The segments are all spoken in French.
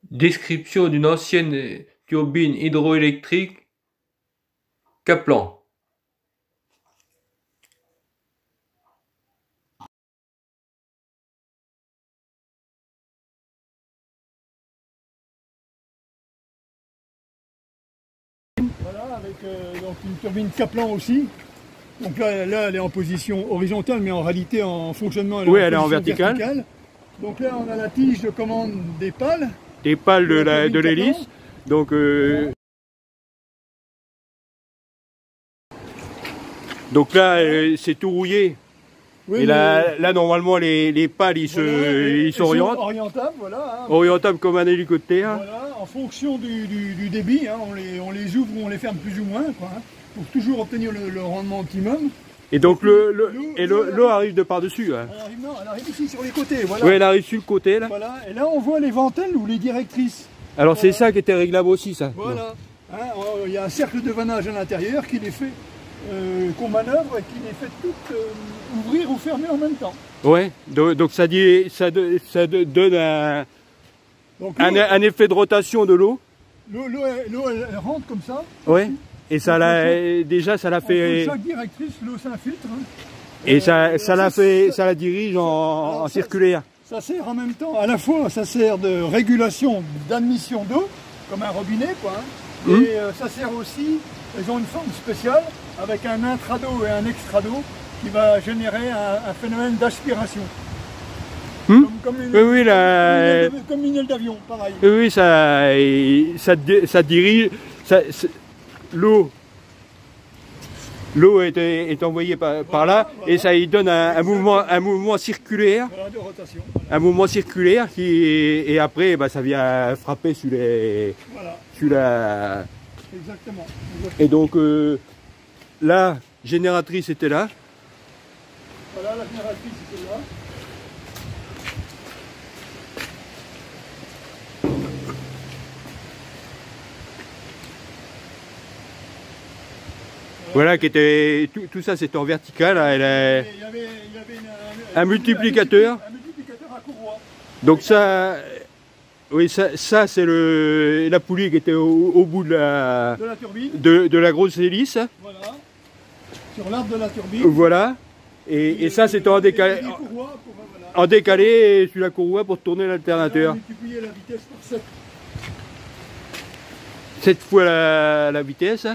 Description d'une ancienne turbine hydroélectrique Kaplan. Voilà, avec donc une turbine Kaplan aussi. Donc là, elle est en position horizontale, mais en réalité en fonctionnement elle est en verticale. Donc là, on a la tige de commande des pales. Des pales de l'hélice. Donc là, c'est tout rouillé. Oui, et là, normalement, les pales, ils s'orientent. Orientables, voilà. Hein. Orientables comme un hélicoptère. Voilà, en fonction du débit, hein, on les ouvre ou on les ferme plus ou moins, quoi, hein, pour toujours obtenir le rendement optimum. Et donc l'eau arrive de par-dessus. Hein. Elle arrive ici sur les côtés. Voilà. Oui, elle arrive sur le côté. Là. Voilà. Et là, on voit les ventelles ou les directrices. Alors voilà. C'est ça qui était réglable aussi, ça. Voilà. Hein, il y a un cercle de vannage à l'intérieur qui les fait, qu'on manœuvre et qui les fait toutes ouvrir ou fermer en même temps. Ouais, donc ça donne un effet de rotation de l'eau. L'eau elle rentre comme ça. Ouais. Et ça déjà ça la fait. Chaque directrice, l'eau s'infiltre. Hein. Et ça la dirige en circulaire. Ça sert en même temps, à la fois ça sert de régulation d'admission d'eau, comme un robinet quoi. Hein. Et ça sert aussi, elles ont une forme spéciale avec un intrado et un extrado qui va générer un phénomène d'aspiration. Comme une aile d'avion, pareil. Oui, ça dirige. L'eau est envoyée par là, voilà, et ça lui donne un mouvement circulaire. Voilà, de rotation. Un mouvement circulaire et après ça vient frapper sur la. Exactement. Et donc la génératrice était là. Voilà, la génératrice était là. Voilà, qui était tout ça, c'était en vertical. Il y avait un multiplicateur. Un multiplicateur à courroie. Donc ça, oui, ça c'est la poulie qui était au bout de la turbine, de la grosse hélice. Voilà. Sur l'arbre de la turbine. Voilà. Et ça c'était en décalé. En décalé sur la courroie pour tourner l'alternateur. Multiplier la vitesse par 7. 7 fois la vitesse.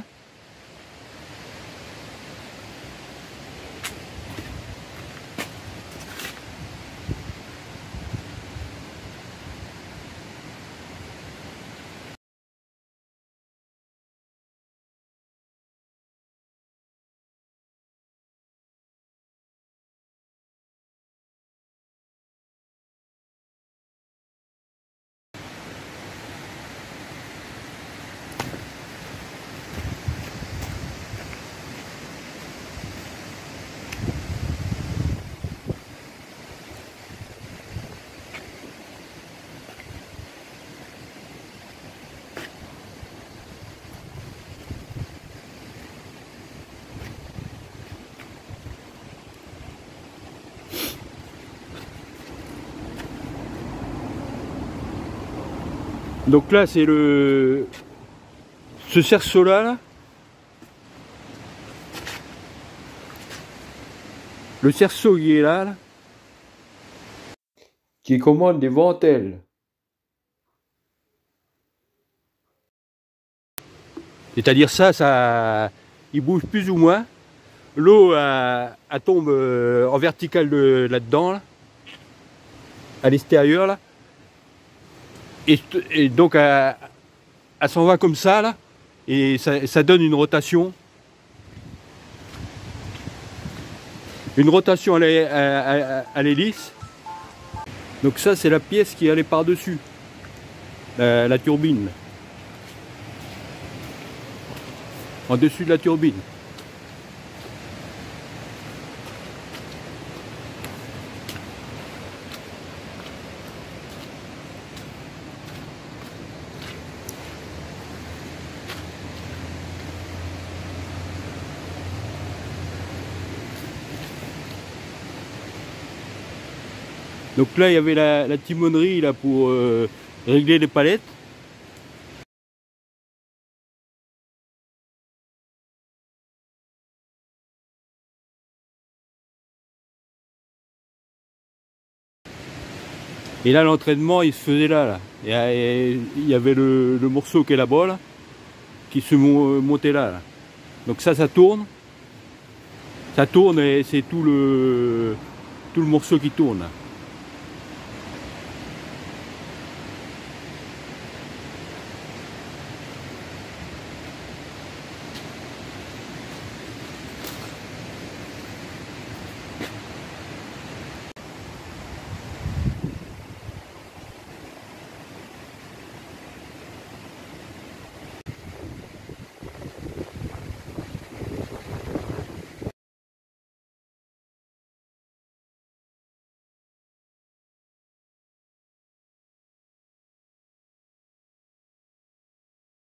Donc là c'est ce cerceau là, le cerceau qui est là, qui commande des ventelles. C'est-à-dire ça il bouge plus ou moins. L'eau elle tombe en verticale là-dedans, à l'extérieur là. Et donc elle s'en va comme ça là, et ça donne une rotation. Une rotation à l'hélice. Donc ça c'est la pièce qui allait par-dessus la turbine. En dessus de la turbine. Donc là il y avait la timonerie là pour régler les palettes. Et là, l'entraînement, il se faisait là. Et il y avait le morceau qui est là-bas, là, qui se montait là. Donc ça tourne. Ça tourne et c'est tout le morceau qui tourne.